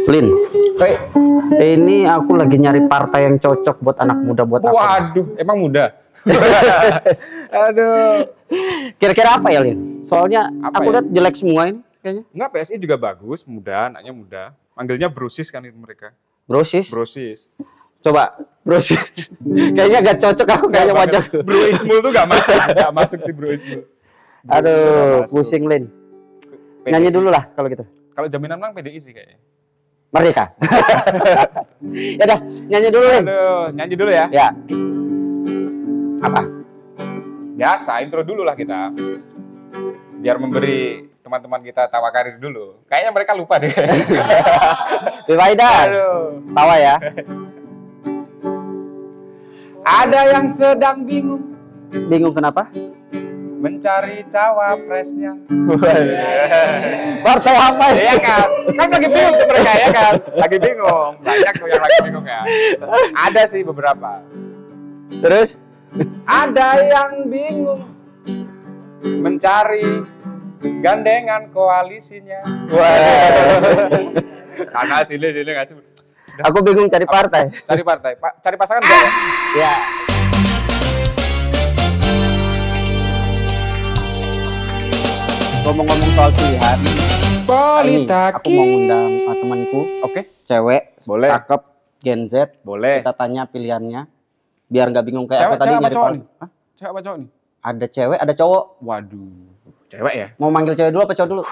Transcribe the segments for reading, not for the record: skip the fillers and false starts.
Lin, ini aku lagi nyari partai yang cocok buat anak muda buat aku. Waduh, emang muda? Aduh. Kira-kira apa ya, Lin? Soalnya Apa aku ya? lihat jelek semua ini kayaknya. Enggak, PSI juga bagus, muda, anaknya muda. Manggilnya Brosis kan itu mereka. Brosis. Brosis. Coba Brosis. Kayaknya gak cocok aku kayaknya wajah. Bro Ismul tuh gak masuk sih Bro Ismul. Aduh, pusing Lin. Nyanyi dulu lah kalau gitu. Kalau jaminan menang PDI sih kayaknya. Merdeka. Ya dah, nyanyi dulu Lin. Aduh, nyanyi dulu ya. Ya. Apa? Biasa, intro dulu lah kita. Biar memberi teman-teman kita tawa karir dulu. Kayaknya mereka lupa deh. Divider. Aduh. Tawa ya. Ada yang sedang bingung Bingung kenapa? mencari cawapresnya. Partai apa ya? Iya kan? Kan lagi bingung tuh mereka ya kan? Lagi bingung. Banyak tuh yang lagi bingung ya. Ada sih beberapa. Terus? Ada yang bingung mencari gandengan koalisinya. Sana sini nggak sih. Aku bingung cari partai. Cari partai, cari pasangan nggak ya? Ya. Ngomong-ngomong soal pilihan, ini aku mau undang temanku, Oke, cewek, boleh. cakep, Gen Z. Boleh. Kita tanya pilihannya, biar nggak bingung kayak Cewek, aku tadi cewek apa nyari cowok partai. nih? Hah? Cewek apa cowok nih? Ada cewek, ada cowok. Waduh, cewek ya? Mau manggil cewek dulu apa cowok dulu?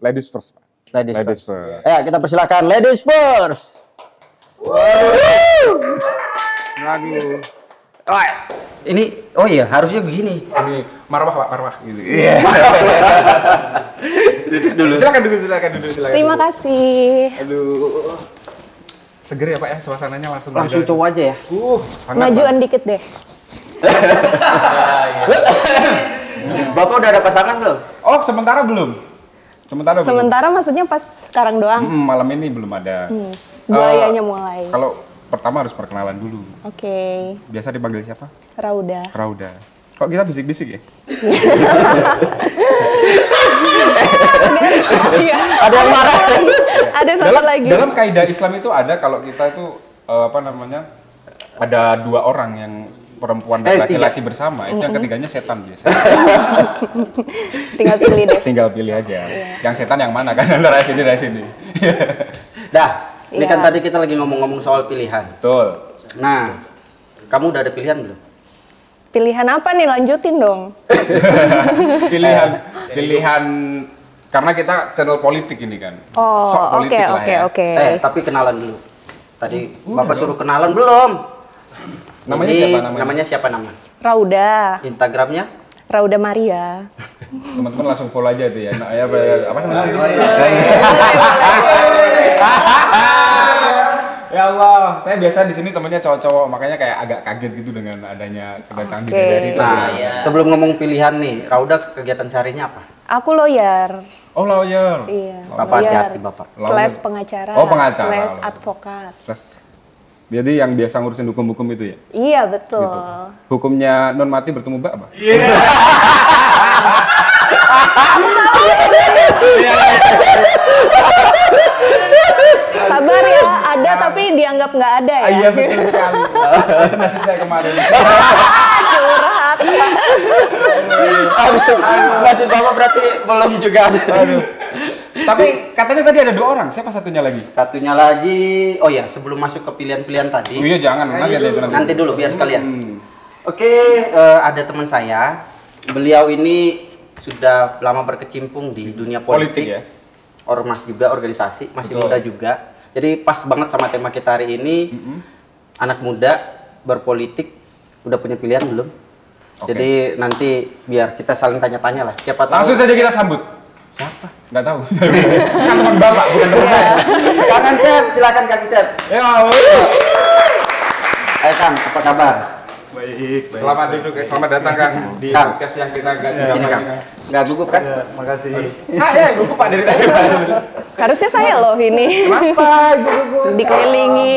Ladies first, Pak. Ladies Ladies first. first. Ya, kita persilakan ladies first. Aduh. Ini, oh iya, harusnya begini. Ini marwah Pak, marwah gitu. Iya. Dulu. Silakan dulu. Terima kasih. Aduh. Seger ya Pak ya, suasananya langsung. Langsung cowok aja ya. Hangat, Majuan Pak. dikit deh. Bapak udah ada pasangan belum? Oh, sementara belum. Sementara maksudnya pas sekarang doang. Malam ini belum ada. Buayanya mulai. Kalau pertama harus perkenalan dulu. Oke. Biasa dipanggil siapa? Rauda. Rauda. Kok kita bisik-bisik ya? Iya. Ada yang marah. Ada satu lagi. Dalam kaidah Islam itu ada kalau kita itu apa namanya? Ada dua orang yang perempuan dan laki-laki bersama, itu yang ketiganya setan biasa. Tinggal pilih deh. Tinggal pilih aja. Yang setan yang mana kan antara sini dari sini. Dah, ini Iya. kan tadi kita lagi ngomong-ngomong soal pilihan. Betul. Nah, kamu udah ada pilihan belum? Pilihan apa nih? Lanjutin dong. Pilihan karena kita channel politik ini kan. Oh, Sok oke, politik lah oke, ya. oke. Tapi kenalan dulu. Tadi Bapak suruh kenalan belum? Namanya Jadi, siapa namanya? Namanya siapa nama? Rauda. Instagramnya? Rauda Maria. Teman-teman langsung follow aja tuh ya. Nah, ya apa namanya? Ya Allah, saya biasa di sini temennya cowok-cowok, makanya kayak agak kaget gitu dengan adanya kedatangan bidadari itu. Nah, sebelum ngomong pilihan nih, Rauda kegiatan seharinya apa? Aku lawyer. Oh, lawyer. Iya. Bapak lawyer. hati-hati, Bapak. Slash pengacara. Oh, pengacara. Slash advokat. Jadi yang biasa ngurusin hukum-hukum itu ya? Iya, betul. Hukumnya non mati bertemu mbak apa? Sabar ya, ada tapi dianggap nggak ada ya. Iya betul sekali. Itu nasib saya kemarin. Curhat. Masih Bapak berarti belum juga ada. Tapi katanya tadi ada 2 orang. Siapa satunya lagi? Satunya lagi, oh ya, sebelum masuk ke pilihan-pilihan tadi. Oh iya jangan, nanti ada itu Nanti dulu biar sekalian. Oke, ada teman saya. Beliau ini sudah lama berkecimpung di dunia politik. ya. Ormas juga, organisasi, masih Betul. muda juga. Jadi pas banget sama tema kita hari ini. Anak muda berpolitik, udah punya pilihan belum? Oke. Jadi nanti biar kita saling tanya-tanya lah. Siapa tahu. Langsung saja kita sambut. Siapa? Nggak tahu. Kan teman bapak, bukan teman saya. Kang Encep, silakan Kang Encep. Ya, Ayo Kang, apa kabar? Baik. selamat duduk, selamat datang Kang di Kang. podcast yang kita gak Di sini Kang. Nggak gugup kan? Ya, makasih. Saya gugup Pak dari tadi. Harusnya saya loh ini. Kenapa gugup? Dikelilingi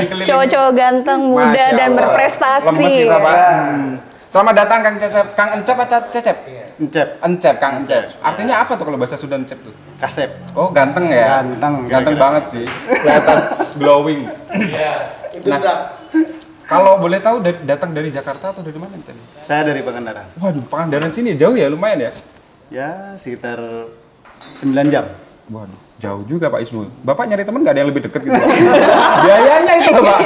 Dikelilingi. cowok-cowok ganteng, muda Masya dan Allah. berprestasi. Lemes kita Pak. Selamat datang Kang Cecep. Kang Encep atau Cecep? Encep. Encep, Kang Encep. Artinya apa tuh kalau bahasa Sunda Encep tuh? Kasep. Oh, ganteng ya? Ganteng. Ganteng banget sih. Kelihatan glowing. Iya. Nah, kalau boleh tahu datang dari Jakarta atau dari mana tadi? Saya dari Pangandaran. Waduh, Pangandaran sini jauh ya, lumayan ya? Ya, sekitar 9 jam. Waduh, jauh juga Pak Ismul. Bapak nyari teman nggak ada yang lebih deket gitu? Pak? Biayanya itu loh Pak.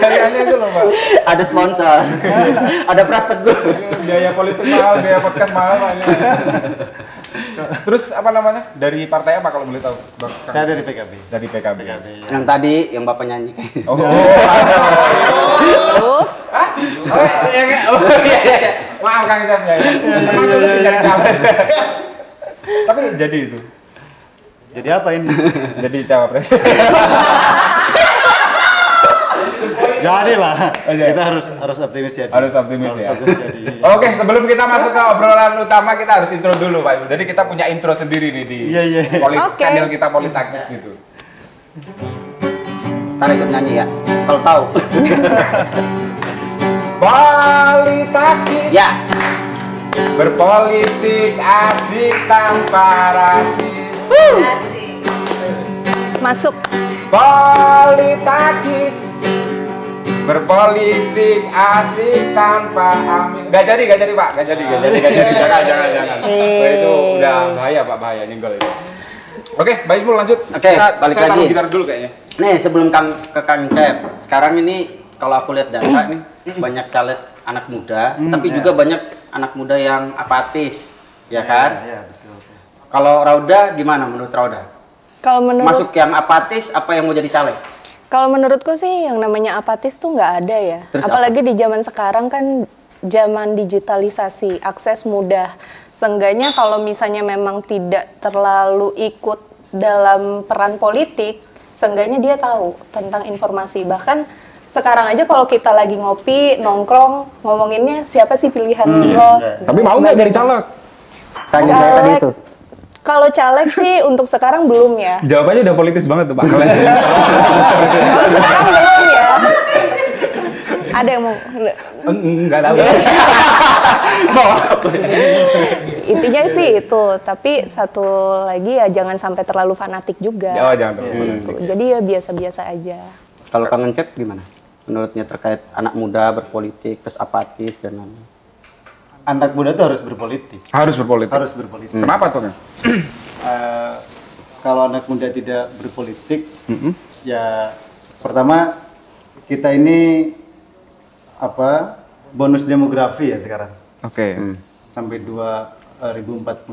Biayanya itu loh Pak. Ada sponsor. Ada Pras Teguh. Biaya politik mahal, biaya podcast mahal Pak. Terus apa namanya? Dari partai apa kalau boleh tahu? Saya dari PKB. Dari PKB. Yang tadi yang Bapak nyanyi. Oh. Oh, Iya. Maaf Kang Cep ya. Emang sudah mencari cawapres. Tapi jadi itu. Jadi apa ini? Jadi cawapres. Jadi lah. Oke. Kita harus optimis ya. Harus optimis ya. Jadi. Oke, sebelum kita masuk ke obrolan utama, kita harus intro dulu, Pak Ibu. Jadi kita punya intro sendiri nih di Iya. Oke. channel kita Politakis gitu. Ntar ikut nyanyi ya. Kalau tahu. Politakis. Ya. Berpolitik asik tanpa rasis. masuk. Politakis. Berpolitik asik tanpa amin. Gak jadi Pak. Gak jadi. Jangan. Oh, itu udah bahaya Pak, bahaya nyenggol itu. Oke, Pak Ismul lanjut. Oke, balik saya taruh lagi. gitar dulu kayaknya. Nih sebelum ke Kang Cep, sekarang ini kalau aku lihat data nih banyak caleg anak muda, tapi ya. juga banyak anak muda yang apatis, ya kan? Iya, betul. Kalau Rauda gimana menurut Rauda? Kalau menurut Masuk yang apatis apa yang mau jadi caleg? Kalau menurutku sih yang namanya apatis tuh nggak ada ya. Terus Apalagi di zaman sekarang kan zaman digitalisasi, akses mudah. Seenggaknya kalau misalnya memang tidak terlalu ikut dalam peran politik, seenggaknya dia tahu tentang informasi. Bahkan sekarang aja kalau kita lagi ngopi, nongkrong, ngomonginnya siapa sih pilihan lo. Tapi mau nggak jadi caleg? Tanya saya tadi itu. Kalau caleg sih untuk sekarang belum ya. Jawabannya udah politis banget tuh Pak. Kalau sekarang belum ya. Ada yang mau? Enggak tahu. Intinya sih itu. Tapi satu lagi ya jangan sampai terlalu fanatik juga. Oh, jangan terlalu. Gitu. Jadi ya biasa-biasa aja. Kalau Kang Cep gimana? Menurutnya terkait anak muda berpolitik terus apatis dan lain-lain. Anak muda tuh harus berpolitik. Harus berpolitik. Harus berpolitik. Kenapa tuh Kang? Kalau anak muda tidak berpolitik, ya pertama kita ini bonus demografi ya sekarang Oke. sampai 2045.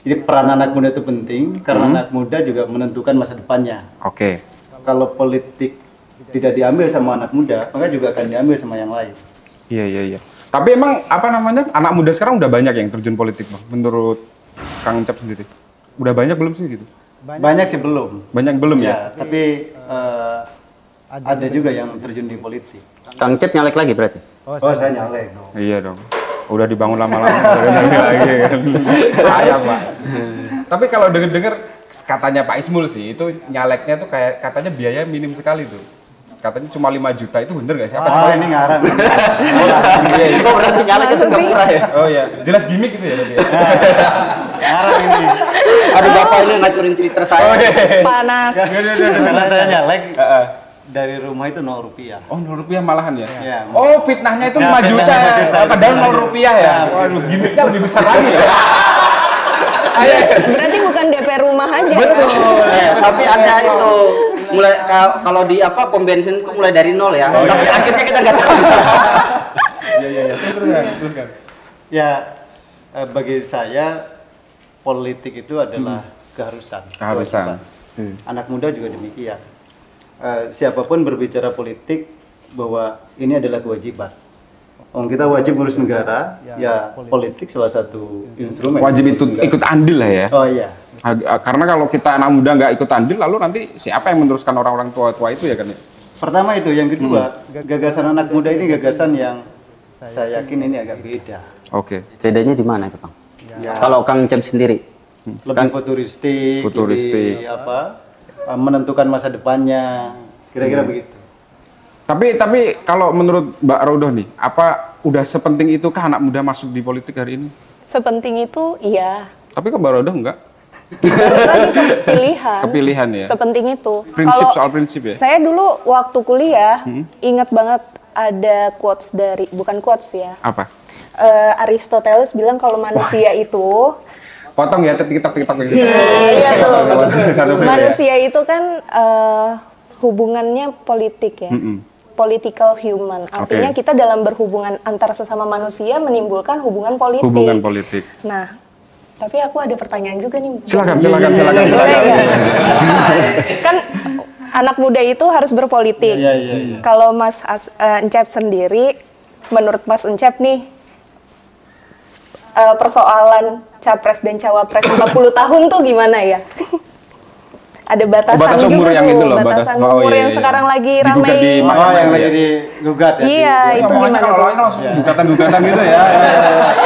Jadi peran anak muda itu penting karena anak muda juga menentukan masa depannya. Oke. Kalau politik tidak diambil sama anak muda, maka juga akan diambil sama yang lain. Iya. Tapi emang anak muda sekarang udah banyak yang terjun politik Bang, menurut Kang Encep sendiri? Udah banyak belum sih gitu? Banyak sih belum. Banyak belum ya? Tapi ada juga yang terjun di politik. Kang Cep nyalek lagi berarti? Oh, saya nyalek. Iya dong. Udah dibangun lama-lama, udah nyalek lagi kan. Sayang Pak. Tapi kalau denger-denger katanya Pak Ismul sih, itu nyaleknya tuh kayak katanya biaya minim sekali tuh. Katanya cuma 5 juta, itu bener gak sih? Ini ngarang. Oh berarti nyalek itu nggak murah ya? Oh iya, jelas gimmick gitu ya berarti ya? Ngarang ini. Aduh Bapak ini ngacurin cerita saya. Panas. Karena saya nyalek dari rumah itu 0 rupiah. Oh, 0 rupiah malahan ya? Iya. Oh, fitnahnya itu 5 Ya, juta fitnahnya ya? juta. Padahal 0 rupiah ya? Waduh, gimmicknya lebih besar lagi ya? Berarti bukan DP rumah aja. Tapi ada itu mulai kalau di pom bensin kok mulai dari nol ya. Tapi akhirnya kita nggak tahu. Iya. Terus kan? Ya, bagi saya politik itu adalah keharusan. Keharusan. kewajiban. Anak muda juga demikian. Siapapun berbicara politik bahwa ini adalah kewajiban. Kita wajib ngurus negara, ya politik salah satu instrumen. Wajib ikut andil lah ya? Oh iya. Karena kalau kita anak muda nggak ikut andil, lalu nanti siapa yang meneruskan orang-orang tua-tua itu ya kan ya? Pertama itu, yang kedua, gagasan anak muda ini gagasan yang saya yakin ini agak beda. Oke. Bedanya di mana itu Bang? Ya, Kalau Kang Cep sendiri? lebih futuristik, lebih menentukan masa depannya, kira-kira begitu. Tapi kalau menurut Mbak Raudah nih, apa udah sepenting itu kah anak muda masuk di politik hari ini? Sepenting itu, iya. Tapi ke Baroda enggak? Balik lagi ke pilihan. Kepilihan ya. Sepenting itu. Prinsip, soal prinsip ya. Saya dulu waktu kuliah ingat banget ada quotes dari, bukan quotes ya. Apa? Aristoteles bilang kalau manusia itu Potong ya, tiktok gitu. iya tuh. Satu frame ya. Manusia itu kan hubungannya politik ya. Political human. Artinya Oke. kita dalam berhubungan antar sesama manusia menimbulkan hubungan politik. Hubungan politik. Nah, tapi aku ada pertanyaan juga nih. Silakan. Boleh nggak? Kan anak muda itu harus berpolitik. Iya. Kalau Mas Encep sendiri, menurut Mas Encep nih, persoalan capres dan cawapres 40 tahun tuh gimana ya? Ada batasan, batas umur juga yang tuh, itu loh, batasan batas- umur iya. yang sekarang lagi Digugat ramai. di Oh, mahkamah yang ya? lagi digugat ya? Iya, itu Ngomongnya gimana kalau tuh? lain langsung gugatan gitu ya.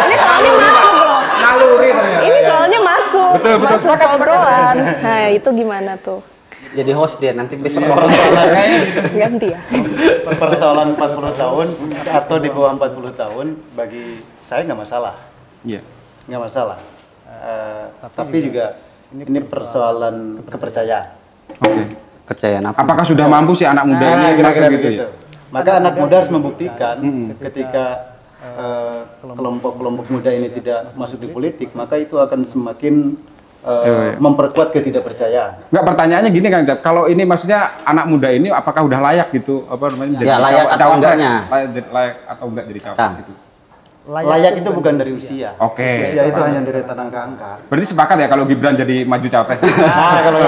Ini soalnya masuk loh. Naluri ternyata. Ini soalnya masuk, Betul, masuk ke obrolan. Nah, itu gimana tuh? Jadi host dia nanti besok Ganti ya. Persoalan 40 tahun atau di bawah 40 tahun bagi saya nggak masalah. Iya. Nggak masalah. Tapi juga ini persoalan kepercayaan. Oke. kepercayaan apa? Apakah sudah mampu sih anak muda ini kira-kira masuk gitu begitu. ya? Maka anak muda harus membuktikan ketika kelompok-kelompok muda ini tidak masuk di politik, maka itu akan semakin memperkuat ketidakpercayaan. Enggak, pertanyaannya gini Kang Jat, kalau ini maksudnya anak muda ini apakah udah layak gitu apa namanya Ya, layak atau cawapres? enggaknya? Layak atau enggak jadi cawapres Kang. gitu. Layak itu bukan dari usia. Oke. Usia itu hanya dari angka-angka. Berarti sepakat ya kalau Gibran jadi maju cawapres? Nah, kalau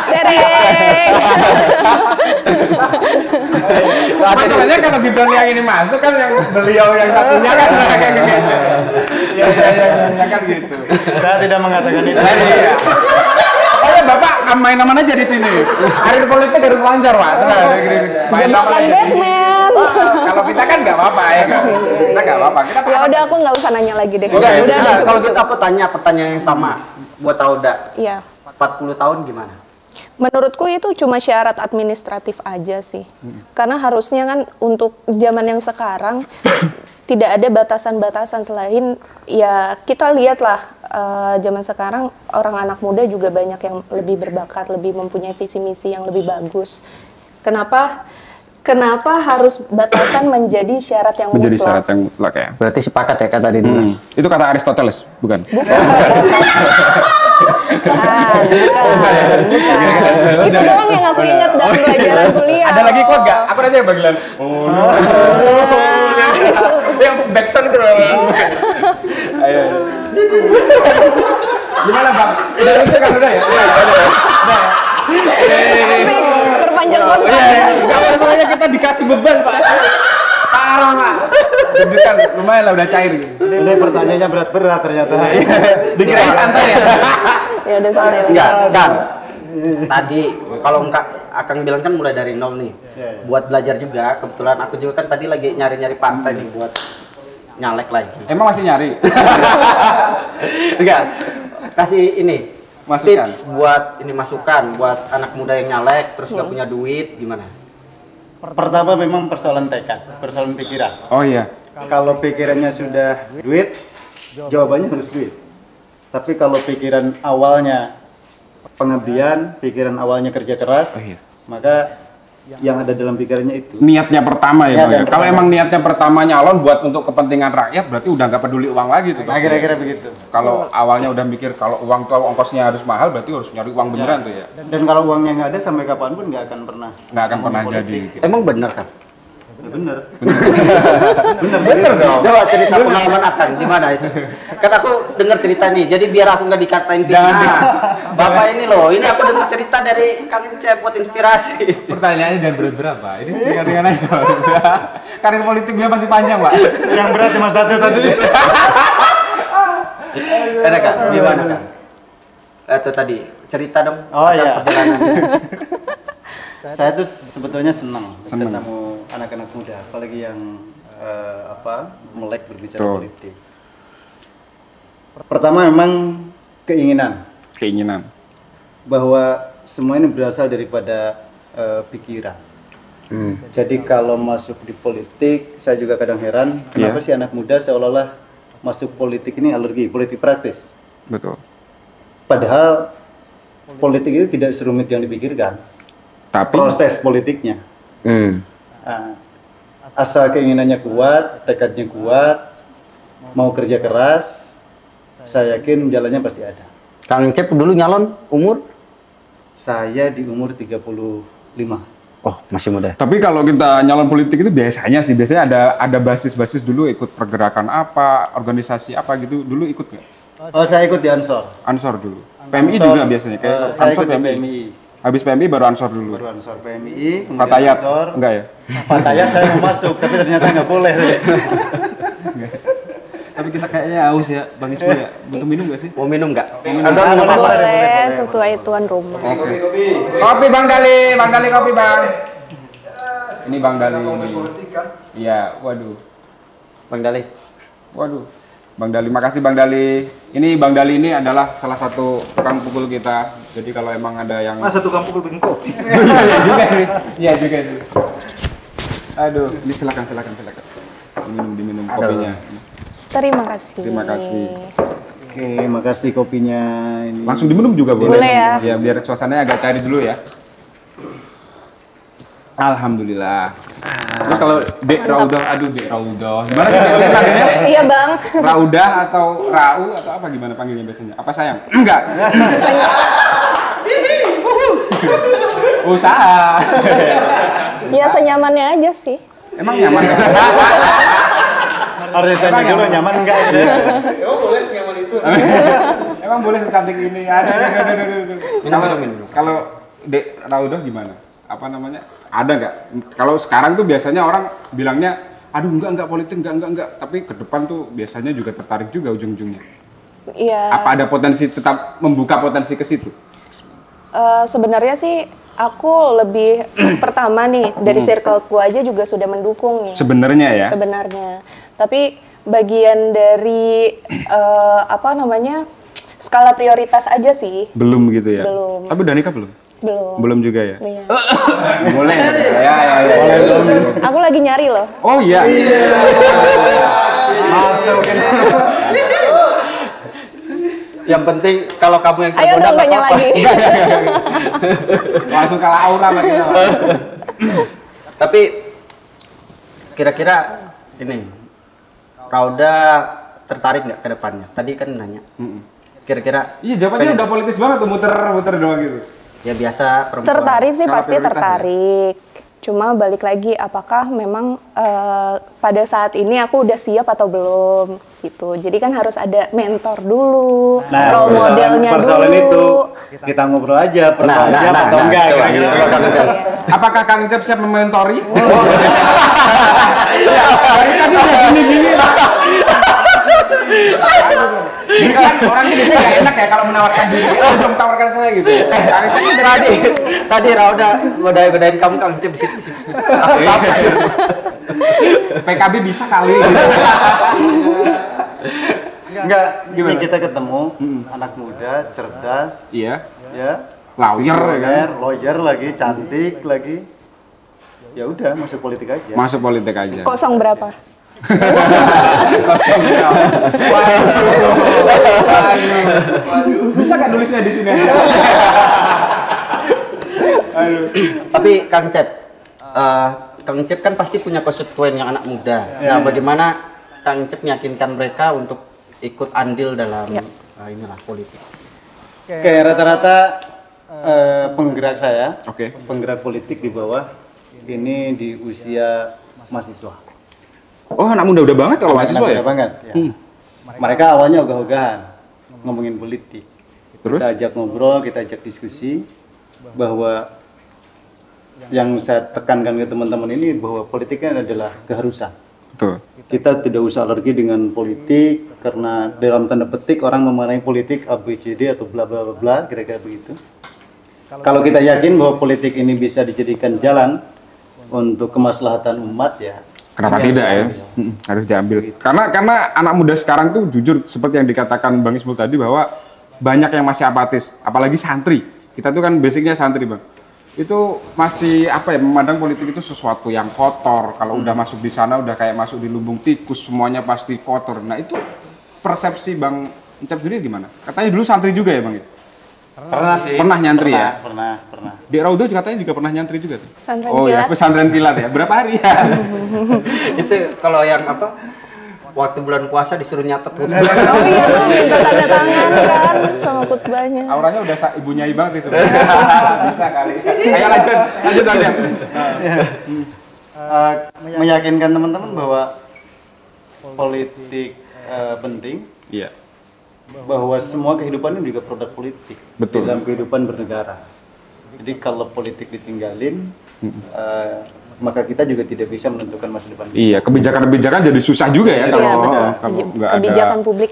Dereng. Masalahnya kalau Gibran yang ini masuk kan yang beliau yang satunya kan kayak gitu. Iya kan gitu. saya tidak mengatakan itu. Iya. Pokoknya Bapak main-main aja di sini. Karir politik harus lancar, Pak. Jebakan Batman. Kalau kita kan nggak apa-apa ya kan. Kita nggak apa-apa. Kita Ya udah aku nggak usah nanya lagi deh. Udah, Udah. nah, kalau gitu aku tanya pertanyaan yang sama buat Rauda. Iya. 40 tahun gimana? Menurutku itu cuma syarat administratif aja sih. Karena harusnya kan untuk zaman yang sekarang tidak ada batasan-batasan selain ya kita lihatlah zaman sekarang orang anak muda juga banyak yang lebih berbakat, lebih mempunyai visi misi yang lebih bagus. Kenapa harus batasan menjadi syarat yang Menjadi mutlak? syarat yang mutlak ya. Berarti sepakat ya kata Dina. Itu kata Aristoteles, bukan? Bukan. Itu doang yang aku ingat dalam pelajaran kuliah. Ada lagi quote nggak? Aku nanya bagian. Oh, yang backsound itu. Ayo. Gimana Bang? Udah lucu kan udah ya? Udah. Asik, perpanjang kontrak. Gak masalahnya kita dikasih beban Pak. Parah Pak. Deg-degan, lumayan lah udah cair. Ini pertanyaannya berat-berat ternyata. Dikirain santai ya. Ya udah santai lah. Enggak, kan. Tadi kalau enggak Akang bilang kan mulai dari nol nih. Buat belajar juga, kebetulan aku juga kan tadi lagi nyari-nyari partai nih buat nyalek lagi. Emang masih nyari? Enggak. Kasih ini Masukan. tips buat ini masukan buat anak muda yang nyalek terus nggak punya duit gimana? Pertama memang persoalan tekad, persoalan pikiran. Oh iya. Kalau pikirannya sudah duit, jawabannya harus duit. Tapi kalau pikiran awalnya pengabdian, pikiran awalnya kerja keras, Oh iya. maka yang ada dalam pikirannya itu. Niatnya pertama ya, Niat Bang. yang Kalau pertama. emang niatnya pertama nyalon buat untuk kepentingan rakyat, berarti udah nggak peduli uang lagi tuh. Nah, kira-kira begitu. Kalau awalnya udah mikir kalau uang tuh ongkosnya harus mahal, berarti harus nyari uang beneran tuh ya. Dan kalau uangnya nggak ada sampai kapanpun nggak akan pernah. Nggak akan pernah politik. jadi. Gitu. Emang bener kan? Ya, bener. Bener dong. Coba cerita pengalaman Akang gimana itu? Kan aku dengar cerita nih, jadi biar aku nggak dikatain fitnah. Bapak ini loh, ini aku dengar cerita dari Kang Cep buat inspirasi. Pertanyaannya jangan berat-berat, Pak. Ini ringan-ringan aja. Karir politik dia masih panjang, Pak. Yang berat cuma satu tadi. Ada kan? Gimana kan? Itu tadi cerita dong. Oh, tentang iya. perjalanan. Saya tuh sebetulnya senang Senang. ketemu anak-anak muda, apalagi yang melek berbicara Betul. politik. Pertama memang keinginan Keinginan. bahwa semua ini berasal daripada pikiran. Jadi kalau masuk di politik, saya juga kadang heran, kenapa sih anak muda seolah-olah masuk politik ini alergi, politik praktis. Betul. Padahal politik itu tidak serumit yang dipikirkan. Tapi Proses politiknya. Nah, asal keinginannya kuat, tekadnya kuat, mau kerja keras, saya yakin jalannya pasti ada. Kang Cep dulu nyalon umur? Saya di umur 35. Oh, masih muda. Tapi kalau kita nyalon politik itu biasanya ada basis-basis dulu, ikut pergerakan apa, organisasi apa gitu, dulu ikut nggak? Oh, saya ikut di Ansor. Ansor dulu. PMI juga biasanya kayak Saya Ansor ikut di PMI. PMI. Habis PMI baru Ansor dulu. Baru Ansor PMI, kemudian Fatayat Ansor. enggak ya? Fatayat saya mau masuk, tapi ternyata nggak boleh. Tapi kita kayaknya haus ya, Bang Ismail ya. Butuh minum gak sih? Mau minum nggak? Boleh, sesuai tuan rumah. Kopi Bang Dali kopi Bang. Ini Bang Dali ini. Iya, waduh. Bang Dali. Waduh. Bang Dali, makasih Bang Dali. Ini Bang Dali ini adalah salah satu tukang pukul kita. Jadi kalau emang ada yang Masa tukang pukul bikin kopi? Iya juga sih. Iya juga sih. Aduh, ini silakan. Diminum kopinya. Terima kasih. Terima kasih. Oke, makasih kopinya ini. Langsung diminum juga boleh. Boleh ya. Ya biar suasananya agak cair dulu ya. Alhamdulillah. Terus kalau Dek Raudah, aduh Dek Raudah. Gimana sih biasanya panggilnya? Iya bang. Raudah atau Rau atau apa gimana panggilnya biasanya? Apa sayang? Enggak. Usaha. Ya senyamannya aja sih. Emang nyaman ya? Harus tanya dulu nyaman enggak? Emang boleh secantik ini? Aduh. Kalau Dek Raudah gimana? Apa namanya? Ada nggak? Kalau sekarang tuh biasanya orang bilangnya, aduh enggak politik, enggak. Tapi ke depan tuh biasanya juga tertarik juga ujung-ujungnya. Iya. Apa ada potensi tetap membuka potensi ke situ? Sebenarnya sih aku lebih pertama nih dari circleku aja juga sudah mendukung nih. Sebenarnya ya? Sebenarnya. Tapi bagian dari apa namanya skala prioritas aja sih. Belum gitu ya? Belum. Tapi udah nikah belum? Belum. Belum juga ya? Iya. Boleh. Ya. Aku lagi nyari loh. Oh iya. Masuk. Yang penting kalau kamu yang Ayo tergoda dong nggak tanya apa-apa. lagi. Langsung kalah aura lagi. Tapi kira-kira ini Rauda tertarik nggak ke depannya? Tadi kan nanya. Kira-kira Iya, jawabannya udah politis banget tuh, muter-muter doang gitu. ya biasa perempuan. Tertarik sih Skala pasti prioritas ya? tertarik. Cuma balik lagi apakah memang pada saat ini aku udah siap atau belum gitu. Jadi kan harus ada mentor dulu, role modelnya persoalan dulu. itu kita ngobrol aja persoalan siap atau enggak coba, kira-kira. coba Kang Cep. Apakah Kang Cep siap mementori? Dari tadi udah gini-gini. Kan orangnya biasanya nggak enak ya kalau menawarkan diri. Belum tawarkan saya gitu. Tadi Rauda godain kamu Kang Cep di situ. PKB bisa kali. Enggak, ini kita ketemu anak muda, cerdas, Iya. ya. Lawyer ya kan? Lawyer lagi, cantik lagi. Ya udah, masuk politik aja. Masuk politik aja. Kosong berapa? Bisa kan nulisnya di sini aja? Tapi Kang Cep kan pasti punya konstituen yang anak muda. Nah, bagaimana Kang Cep meyakinkan mereka untuk ikut andil dalam inilah politik? Kayak rata-rata penggerak saya, Oke. penggerak politik di bawah ini di usia mahasiswa. Oh, anak muda udah banget kalau mahasiswa ya? Muda banget. Ya. Mereka awalnya ogah-ogahan ngomongin politik. Terus? Kita ajak ngobrol, kita ajak diskusi bahwa yang saya tekankan ke teman-teman ini bahwa politiknya adalah keharusan. Betul. Kita tidak usah alergi dengan politik karena dalam tanda petik orang memaknai politik ABCD atau bla bla bla bla, kira-kira begitu. Kalau kita yakin bahwa politik ini bisa dijadikan jalan untuk kemaslahatan umat ya. Kenapa ini tidak ya? harus diambil. Harus diambil. Karena anak muda sekarang tuh jujur seperti yang dikatakan Bang Ismail tadi bahwa banyak yang masih apatis, apalagi santri. Kita tuh kan basicnya santri, Bang. itu masih apa ya, memandang politik itu sesuatu yang kotor. Kalau udah masuk di sana udah kayak masuk di lubung tikus, semuanya pasti kotor. Nah itu persepsi Bang Encep sendiri gimana? Katanya dulu santri juga ya Bang? Pernah sih. Pernah nyantri ya? Pernah. Di Raudo katanya juga pernah nyantri juga tuh. Pesantren Oh ya, kilat. pesantren kilat ya. Berapa hari ya? Itu kalau yang apa? Waktu bulan puasa disuruh nyatet khutbah. Oh iya tuh minta tanda tangan kan sama khutbahnya. Auranya udah ibu nyai banget sih sebenarnya. Bisa kali. Ayo lanjut. Meyakinkan teman-teman bahwa politik penting, Iya. bahwa semua kehidupan ini juga produk politik. Betul. Dalam kehidupan bernegara. Jadi kalau politik ditinggalin, maka kita juga tidak bisa menentukan masa depan. Iya, kebijakan-kebijakan jadi susah juga ya Iya kalau betul. nggak ada. Kebijakan publik.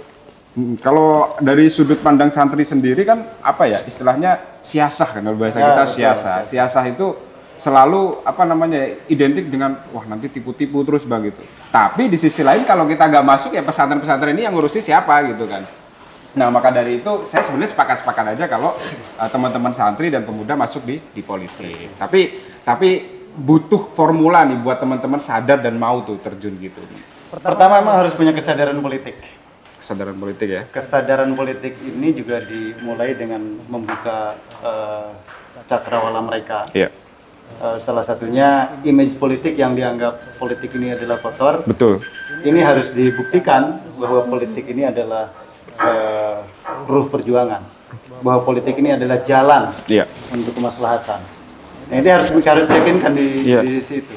Kalau dari sudut pandang santri sendiri kan apa ya istilahnya siasah kan kalau bahasa Ya, kita betul, siasah. Siasah itu selalu apa namanya identik dengan wah nanti tipu-tipu terus begitu. Tapi di sisi lain kalau kita nggak masuk ya pesantren-pesantren ini yang ngurusi siapa gitu kan. Nah maka dari itu saya sebenarnya sepakat aja kalau teman-teman santri dan pemuda masuk di politik. Tapi butuh formula nih buat teman-teman sadar dan mau tuh terjun gitu. Pertama memang harus punya kesadaran politik. Kesadaran politik ya. Kesadaran politik ini juga dimulai dengan membuka cakrawala mereka. Iya. Salah satunya image politik yang dianggap politik ini adalah kotor. Betul. Ini harus dibuktikan bahwa politik ini adalah ruh perjuangan, bahwa politik ini adalah jalan Iya. untuk kemaslahatan. Nah, ini harus yakinkan di situ.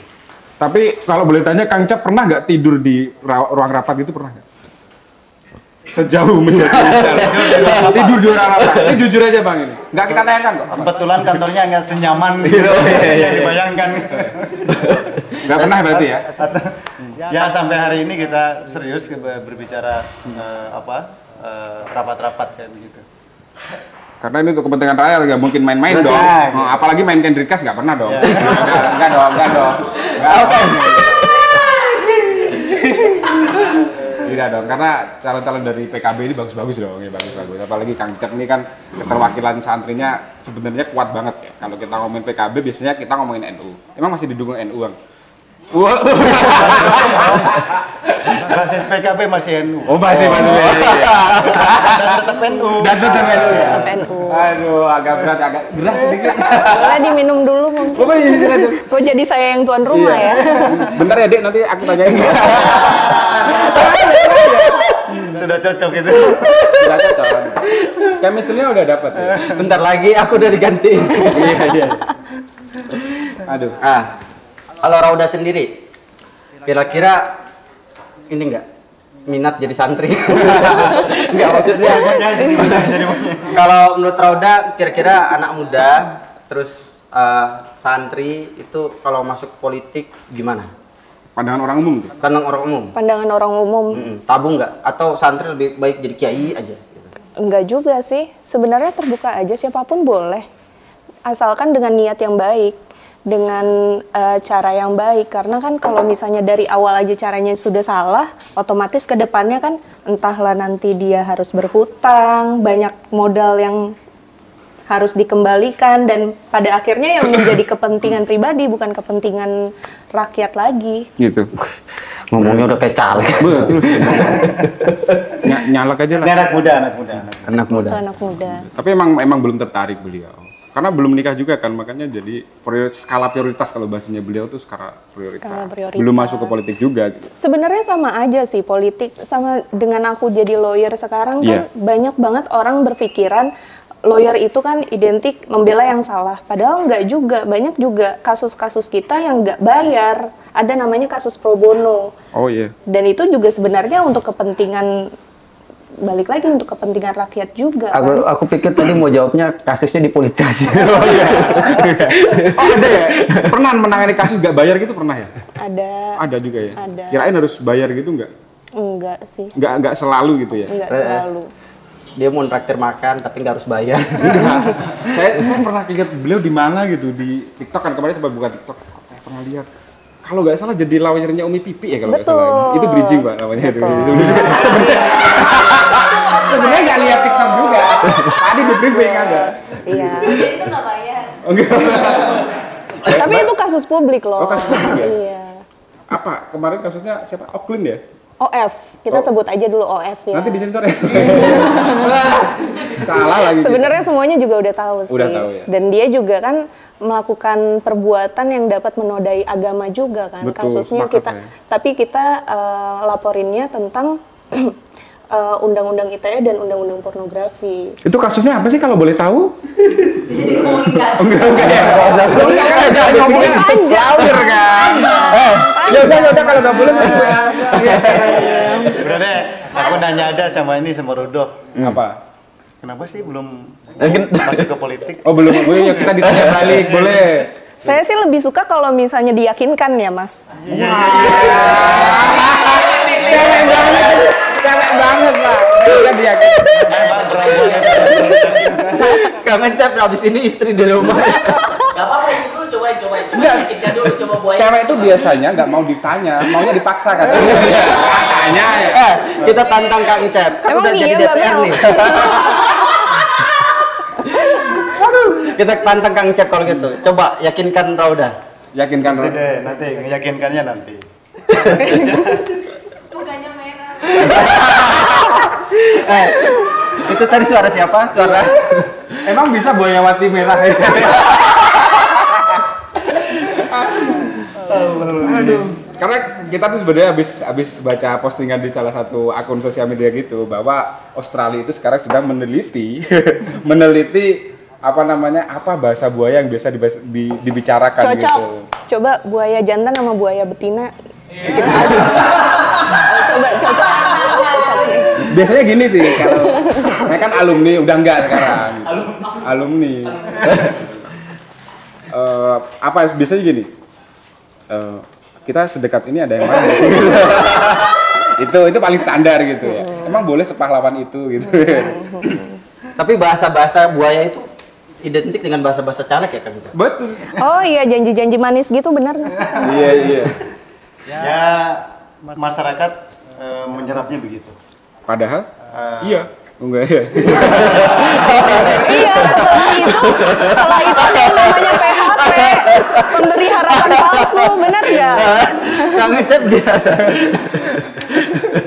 Tapi kalau boleh tanya Kang Cap pernah nggak tidur di ruang rapat gitu pernah nggak? Sejauh melihat tidur di ruang rapat. Ini jujur aja Bang ini. Nggak kita tanyakan kok. Kebetulan kantornya nggak senyaman gitu yang dibayangkan. Nggak pernah berarti ya? Ya sampai hari ini kita serius berbicara rapat-rapat kayak begitu. Karena ini untuk kepentingan rakyat nggak mungkin main-main dong. Nah, Oh, apalagi main Candy Crush nggak pernah dong. Ya. Nggak dong. Tidak dong, karena calon-calon dari PKB ini bagus-bagus dong, ya bagus-bagus. Apalagi Kang Cep ini kan keterwakilan santrinya sebenarnya kuat banget ya. Kalau kita ngomongin PKB biasanya kita ngomongin NU. Emang masih didukung NU Bang? Basis PKB masih NU. Oh masih. Dan tetap NU. Dan tetap NU ya. Tetap NU. Aduh, agak berat, agak gerah sedikit. Boleh diminum dulu mungkin. Oh, jadi silakan. Kok jadi saya yang tuan rumah ya? Bentar ya Dek, nanti aku tanyain. Sudah cocok itu. Udah cocok. Chemistry-nya udah dapat ya. Bentar lagi aku udah diganti. Iya. Aduh. Kalau Rauda sendiri, kira-kira ini enggak minat jadi santri? Enggak maksudnya. Kalau menurut Rauda, kira-kira anak muda terus santri itu kalau masuk politik gimana? Pandangan orang umum tuh. Pandangan orang umum. Pandangan orang umum. Tabu nggak? Atau santri lebih baik jadi kiai aja? Enggak juga sih. Sebenarnya terbuka aja, siapapun boleh. Asalkan dengan niat yang baik, dengan cara yang baik. Karena kan kalau misalnya dari awal aja caranya sudah salah, otomatis ke depannya kan entahlah nanti dia harus berhutang, banyak modal yang harus dikembalikan, dan pada akhirnya yang menjadi kepentingan pribadi bukan kepentingan rakyat lagi. Gitu. Ngomongnya udah kayak caleg. Betul. Nyalak aja lah. Ini anak muda. Anak muda. Itu anak muda. Tapi emang belum tertarik beliau. Karena belum nikah juga kan, makanya jadi skala prioritas kalau bahasanya beliau tuh skala prioritas. Skala prioritas. Belum masuk ke politik juga. Sebenarnya sama aja sih politik, sama dengan aku jadi lawyer sekarang kan banyak banget orang berpikiran lawyer itu kan identik membela yang salah. Padahal nggak juga, banyak juga kasus-kasus kita yang nggak bayar. Ada namanya kasus pro bono. Oh iya. Dan itu juga sebenarnya untuk kepentingan, balik lagi untuk kepentingan rakyat juga. Aku pikir tadi mau jawabnya kasusnya dipolitisasi. Oh ada ya? Pernah menangani kasus nggak bayar gitu pernah ya? Ada. Ada juga ya? Ada. Kirain harus bayar gitu nggak? Enggak sih. Nggak selalu gitu ya? Enggak selalu. Dia mau traktir makan tapi nggak harus bayar. saya pernah lihat beliau di mana gitu di TikTok kan, kemarin sempat buka TikTok, saya pernah lihat kalau nggak salah jadi lawyernya Umi Pipi ya kalau nggak salah. Itu bridging Pak namanya itu. Sebenarnya nggak lihat TikTok juga. Tadi di briefing aja. Iya. Jadi itu nggak bayar. Enggak. Tapi itu kasus publik loh. Oh, kasus publik ya? Iya. Apa? Kemarin kasusnya siapa? Oklin ya? OF, kita sebut aja dulu OF ya. Nanti disensor ya? Salah lagi. Sebenarnya semuanya juga udah tahu sih. Udah tahu ya. Dan dia juga kan melakukan perbuatan yang dapat menodai agama juga kan. Betul, Kasusnya sepakat kita, saya. tapi kita laporinnya tentang undang-undang ITE dan undang-undang pornografi. Itu kasusnya apa sih kalau boleh tahu? Komunikasi. Enggak ya? Enggak kan ada Ngomongin panjang. kan? Ya udah kalau nggak boleh nggak boleh. Berarti aku nanya ada sama ini sama Rudo. Apa? Kenapa sih belum masuk ke politik? Oh belum, ya kita ditanya balik, boleh. Saya sih lebih suka kalau misalnya diyakinkan ya, Mas. Cewek banget lah. Kan dia. Emang perempuan Kang Encep habis ini istri di rumah. Gak apa-apa, ini dulu cobain. Enggak. Yakinkan dulu, coba buaya. Cewek itu biasanya nggak mau ditanya, maunya dipaksa kan. Tanya ya. Kita tantang Kang Encep. Kan Emang udah iya, jadi Mbak DPR Mel? nih. Kita tantang Kang Encep kalau gitu. Coba yakinkan Rauda. Yakinkan nanti deh, nanti meyakinkannya nanti. Mukanya merah. Itu tadi suara siapa? Suara Emang bisa buayawati merah? Aduh. Karena kita tuh sebenarnya habis baca postingan di salah satu akun sosial media gitu bahwa Australia itu sekarang sedang meneliti apa bahasa buaya yang biasa dibicarakan Cocok. gitu. Coba buaya jantan sama buaya betina. Kita adu. Coba. Biasanya gini sih kalau saya kan alumni udah enggak sekarang. Alumni. Apa biasanya gini? Kita sedekat ini ada yang mana sih? itu paling standar gitu ya. Emang boleh sepahlawan itu gitu. Tapi bahasa-bahasa buaya itu identik dengan bahasa-bahasa caleg ya Kang Encep? Betul. Oh iya, janji-janji manis gitu benar nggak sih? Iya. Ya masyarakat menyerapnya begitu. Padahal iya. Enggak ya. Iya, setelah itu ada yang namanya PHP, pemberi harapan palsu, benar nggak? Kang Encep dia.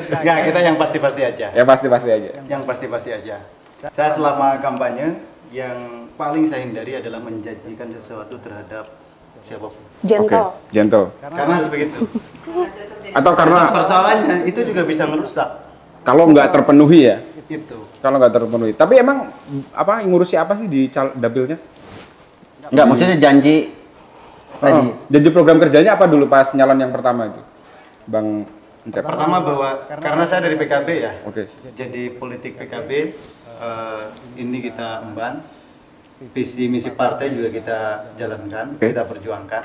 Enggak, kita yang pasti-pasti aja. Ya pasti aja. Yang pasti-pasti aja. Saya selama kampanye yang paling saya hindari adalah menjanjikan sesuatu terhadap siapapun. Gentle. Oke, gentle. Karena harus begitu. Atau karena Persoalannya itu juga bisa merusak. kalau nggak terpenuhi ya. Itu. Kalau nggak terpenuhi. Tapi emang ngurusi apa sih di dapilnya? Enggak, maksudnya janji tadi. Janji program kerjanya apa dulu pas nyalon yang pertama itu? Bang Encep. Pertama bahwa karena saya dari PKB ya. Oke. Jadi politik PKB ini kita emban. Visi misi partai juga kita jalankan, Oke. kita perjuangkan.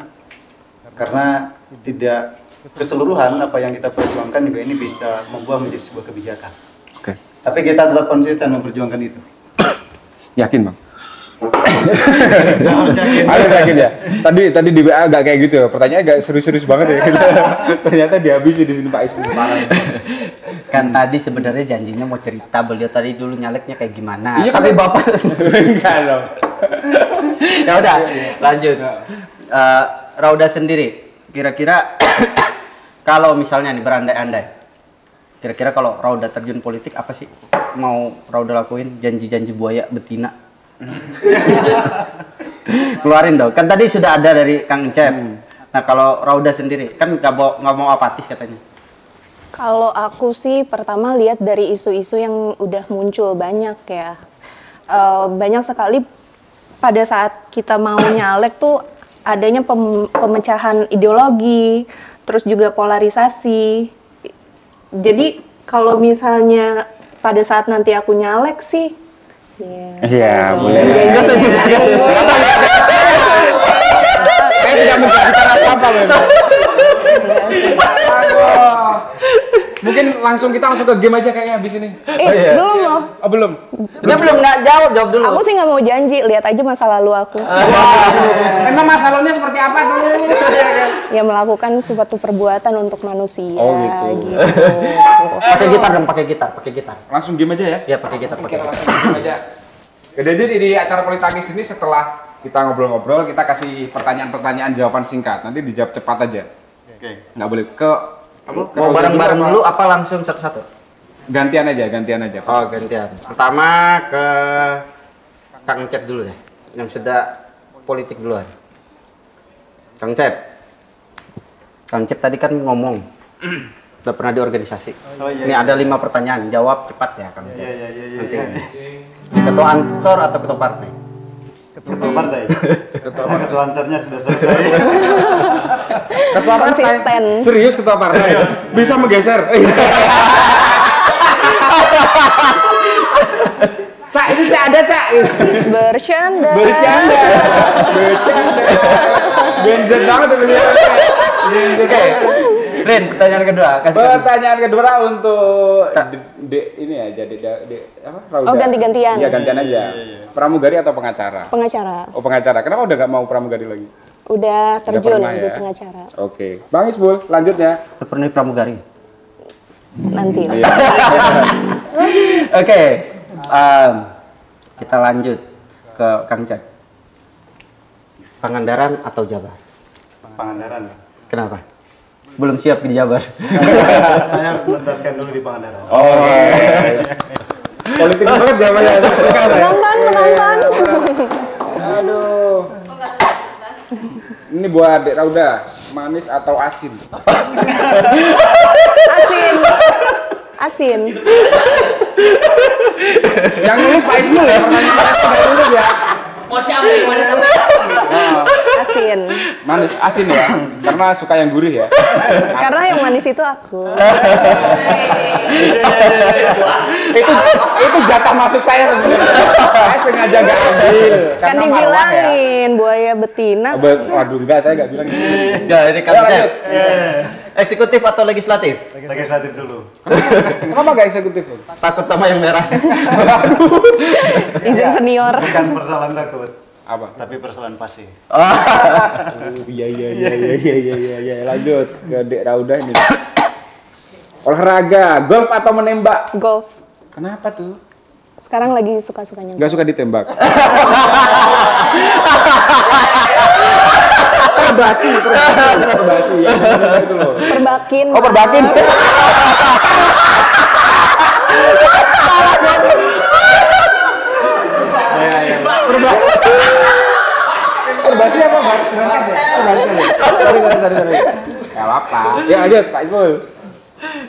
Karena tidak keseluruhan apa yang kita perjuangkan juga ini bisa membuat menjadi sebuah kebijakan. Oke. Tapi kita tetap konsisten memperjuangkan itu. Yakin, Bang? Harus yakin. Harus yakin ya. Tadi di WA agak kayak gitu ya. Pertanyaannya agak serius-serius banget ya. Ternyata dihabisi di sini Pak Ismu. Kan tadi sebenarnya janjinya mau cerita beliau tadi dulu nyaleknya kayak gimana. Iya, Tapi kan- Bapak Enggak dong. ya udah, lanjut. Rauda sendiri, kira-kira kalau misalnya nih berandai-andai, kira-kira kalau Rauda terjun politik apa sih mau Rauda lakuin? Janji-janji buaya betina. Keluarin dong. Kan tadi sudah ada dari Kang Encep. Nah kalau Rauda sendiri, kan nggak mau apatis katanya. Kalau aku sih pertama lihat dari isu-isu yang udah muncul banyak ya. Banyak sekali pada saat kita mau nyalek tuh adanya pemecahan ideologi, terus juga polarisasi. Jadi kalau misalnya pada saat nanti aku nyalek sih, Iya, boleh. Enggak usah juga. Saya tidak menjanjikan apa-apa, memang. Mungkin kita langsung ke game aja kayaknya habis ini. Belum loh. Oh, belum. Dia belum nggak jawab dulu. Aku sih nggak mau janji, lihat aja masa lalu aku. Emang masalahnya seperti apa tuh? Ya melakukan suatu perbuatan untuk manusia. Oh, gitu. Pakai gitar dong, pakai gitar. Langsung game aja ya. Ya pakai gitar, pakai gitar. Langsung aja. Jadi di acara Politakis ini setelah kita ngobrol-ngobrol, kita kasih pertanyaan-pertanyaan jawaban singkat. Nanti dijawab cepat aja. Oke. Nggak boleh ke Mau bareng-bareng dulu apa langsung satu-satu? Gantian aja. Oh, gantian. Pertama ke Kang Cep dulu deh. Yang sudah politik duluan. Kang Cep. Kang Cep tadi kan ngomong udah pernah di organisasi. Oh, iya, Ini iya. ada 5 pertanyaan, jawab cepat ya Kang Cep. Iya. Nanti. Ketua Ansor atau ketua partai? Ketua partai. Ketua Ansarnya sudah selesai. ketua partai. Konsisten. Serius ketua partai? Bisa menggeser. Cak, ini Cak ada Cak. Bercanda. Genzer banget tuh beliau. Oke. Rin, pertanyaan kedua. Kasih Pertanyaan kedua untuk ini aja, apa? Rauda. Oh, ganti-gantian. Iya, gantian aja. Pramugari atau pengacara? Pengacara. Oh, pengacara. Kenapa udah nggak mau pramugari lagi? Udah terjun pernah di ya? pengacara. Oke. Bang Isbul, lanjutnya. Pernah pramugari. Nanti lah. Iya. Oke. Kita lanjut ke Kang Cep. Pangandaran atau Jabar? Pangandaran. Kenapa? Belum siap di Jabar. Saya harus menjelaskan dulu di Pangandaran. Oke. Politik banget jawabannya. Penonton. Aduh. Ini buat Dek Rauda, manis atau asin? Asin. Yang nulis Pak Ismul ya, pertanyaannya sudah nulis ya. Mau siapa yang mana sampai? Asin. Manis, asin ya, karena suka yang gurih ya. Karena yang manis itu aku. Itu jatah masuk saya sebenarnya. Saya sengaja nggak ambil. Kan karena marwah ya. dibilangin buaya betina. Waduh, enggak, saya nggak bilang gitu. Ya, ini Kang Ayo, Cep. lanjut. Eksekutif atau legislatif? Legislatif dulu. Kenapa nggak eksekutif? Takut sama yang merah. Izin senior. Bukan persoalan takut, Apa? tapi persoalan pasif. Iya. Lanjut ke Dek Rauda ini. Olahraga, golf atau menembak? Golf. Kenapa tuh? Sekarang lagi suka-sukanya. Nggak suka ditembak. Perbasi ya. Itu loh. Perbakin. Oh, perbakin. Perbasi apa, Bang? Sorry. Gak apa-apa. Ya lanjut, Pak Ismul.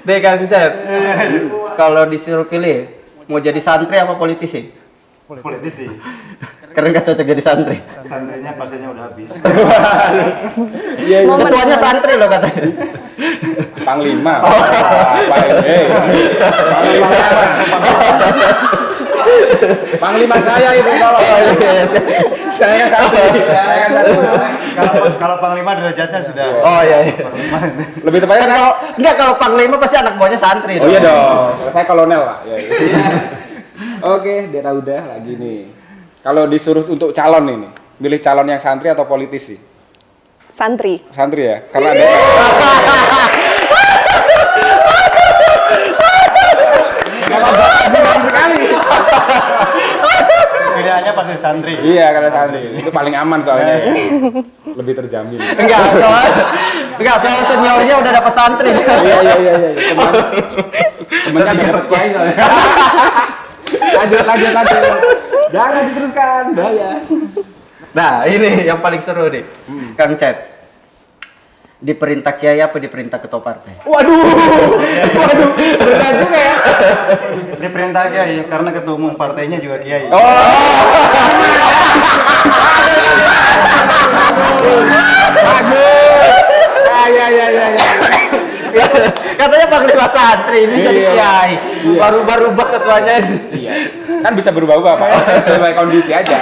Deh Kang Cep. Kalau disuruh pilih, mau jadi santri apa politisi? Politisi. Karena nggak cocok jadi santri. Santrinya pasenya udah habis. Iya. Momen- Ketuanya santri loh katanya. Panglima. Apa ini? Panglima saya itu kalau saya kan Kalau Panglima derajatnya sudah. Oh iya. lebih tepatnya Kan saya. kalau enggak kalau panglima pasti anak buahnya santri. Oh iya dong. Saya kolonel Pak. Ya, iya. Oke, Dek Rauda lagi nih. Kalau disuruh untuk calon ini, milih calon yang santri atau politisi? Santri. Santri ya, karena ada. Sekali. Pilihannya pasti santri. Iya, karena santri itu paling aman soalnya. Ya. Lebih terjamin. Enggak, soal seniornya udah dapat santri. Iya. Temennya dapat kiai soalnya. Lanjut. Jangan diteruskan, bahaya. Nah, ini yang paling seru nih. Kang Cep. Diperintah kiai apa diperintah ketua partai? Waduh, berat juga ya. Diperintah kiai karena ketua umum partainya juga kiai. Oh. Bagus. Ya. Katanya panglima santri ini jadi Iya. kiai. Baru-baru ketuanya. Iya. Kan bisa berubah-ubah, Pak. Sesuai kondisi aja.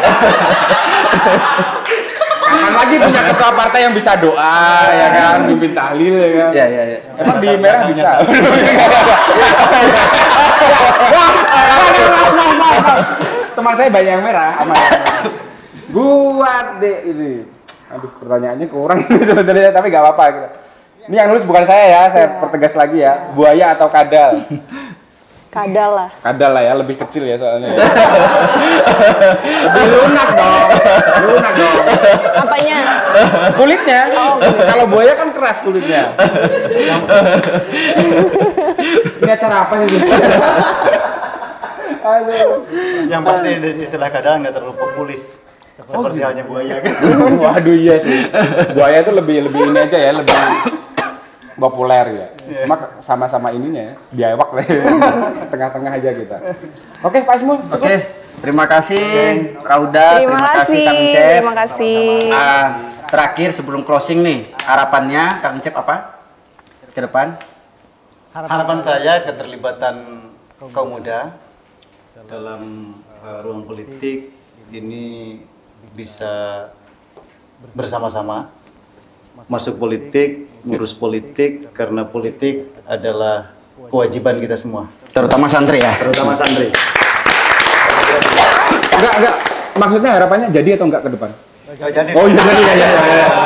Kapan lagi punya ketua partai yang bisa doa, ya kan, mimpin tahlil, ya kan. Iya. Emang di merah bisa. Teman saya banyak yang merah, aman. Buat deh ini. Aduh, pertanyaannya kurang sebenarnya, tapi nggak apa-apa gitu. Ini yang nulis bukan saya ya, saya pertegas lagi ya. Buaya atau kadal? Kadal lah. Kadal lah ya, lebih kecil ya soalnya. Lebih lunak dong. Lunak dong. Apanya? Kulitnya. Kalau buaya kan keras kulitnya. Ini acara apa sih? Aduh. Yang pasti istilah kadal nggak terlalu populis. Seperti halnya buaya kan. Waduh iya sih. Buaya itu lebih ini aja ya, lebih populer ya. Cuma sama-sama ininya ya, biawak lah. Tengah-tengah aja kita. Oke, Pak Ismul. Oke, terima kasih Rauda, Terima kasih, Kang Cep. terima kasih. Terakhir sebelum closing nih, harapannya Kang Cep apa ke depan? Harapan saya keterlibatan kaum muda dalam ruang politik ini bisa bersama-sama masuk politik, ngurus politik, karena politik adalah kewajiban kita semua. Terutama santri ya. Terutama santri. Enggak. Maksudnya harapannya jadi atau enggak ke depan? Jadi. Oh iya jadi ya.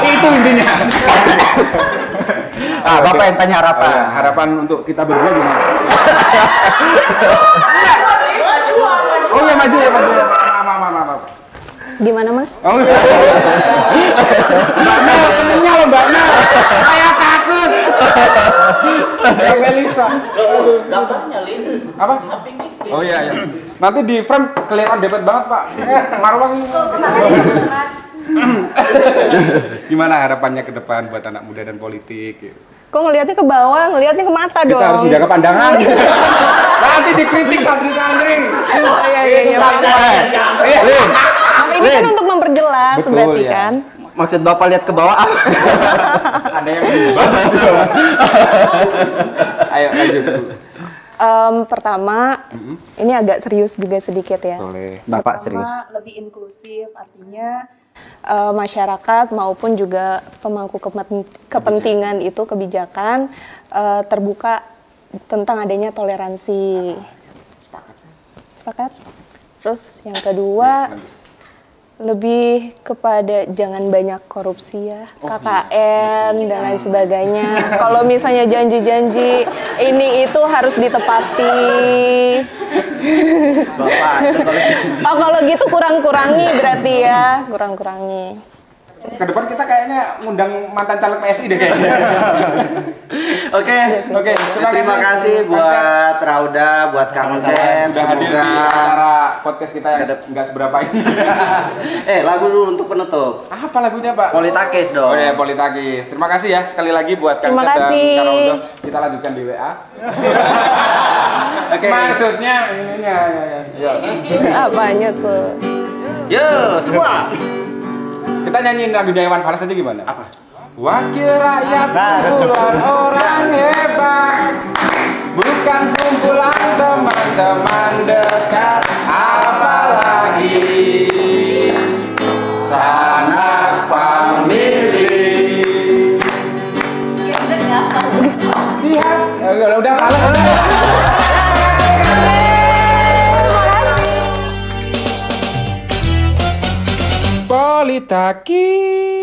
Itu intinya. Bapak yang tanya harapan. Harapan untuk kita berdua gimana? Oh ya maju ya. Maaf. Gimana Mas? Oh, iya. Mbak Mel, temennya loh Mbak Mel. Saya takut. Ya Melisa. Daftarnya Lin. Apa? Samping dikit. Oh iya. Nanti di frame kelihatan debat banget Pak. Marwah ini. Gimana harapannya ke depan buat anak muda dan politik? Kok ngelihatnya ke bawah, ngelihatnya ke mata dong. Kita harus menjaga pandangan. Nanti dikritik santri-santri. Iya. Maaf, ini kan untuk memperjelas Betul, berarti ya. kan. Maksud Bapak lihat ke bawah apa? Ada yang lebih bagus. Ayo lanjut. Pertama, ini agak serius juga sedikit ya. Boleh. Bapak Pertama, serius. lebih inklusif, artinya masyarakat maupun juga pemangku kepentingan itu kebijakan terbuka tentang adanya toleransi. Sepakat? Terus yang kedua, lebih kepada jangan banyak korupsi ya, KKN dan lain sebagainya. Kalau misalnya janji-janji ini itu harus ditepati. Bapak, Oh kalau gitu kurang-kurangi berarti ya, kurang-kurangi. Ke depan kita kayaknya ngundang mantan caleg PSI deh kayaknya. Oke, terima kasih Kang Cep. buat Rauda, buat Kang Cep. Udah hadir di acara podcast kita yang nggak seberapa ini. Lagu dulu untuk penutup. Apa lagunya Pak? Politakis Oh dong. ya, Politakis. Terima kasih ya sekali lagi buat Kang Terima Cep dan kasih. Kang Rauda. Kita lanjutkan di WA. Oke. Maksudnya ininya. Ya. Apanya tuh? Yo, semua. Kita nyanyiin lagunya Iwan Fals aja gimana? Apa? Wakil rakyat kumpulan orang hebat, bukan kumpulan teman-teman dekat, apalagi sanak famili. Lihat, udah kalah. Politakis.